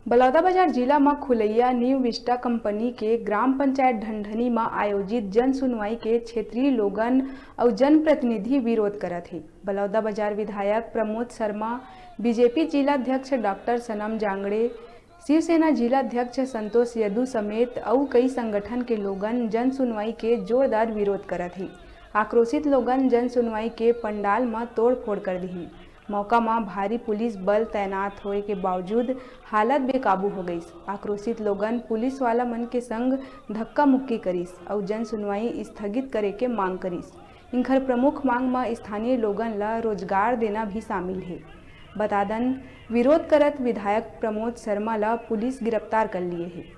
बलौदाबाजार जिला में खुलैया new Vista company के ग्राम पंचायत ढंढनी में आयोजित जन सुनवाई के क्षेत्रीय लोगन और जनप्रतिनिधि विरोध करत है। बलौदाबाजार विधायक प्रमोद शर्मा, बीजेपी जिलाध्यक्ष डॉक्टर सनम जांगड़े, शिवसेना जिलाध्यक्ष संतोष यदू समेत और कई संगठन के लोगन जन सुनवाई के जोरदार विरोध करत है। आक्रोशित लोगन जन सुनवाई के पंडाल में तोड़ फोड़ कर दी। मौका में भारी पुलिस बल तैनात होए के बावजूद हालत बेकाबू हो गई। आक्रोशित लोगन पुलिस वाला मन के संग धक्का मुक्की करीस और जन सुनवाई स्थगित करे के मांग करीस। इनकर प्रमुख मांग में स्थानीय लोगन ला रोजगार देना भी शामिल है। बतादन विरोध करत विधायक प्रमोद शर्मा ला पुलिस गिरफ्तार कर लिए है।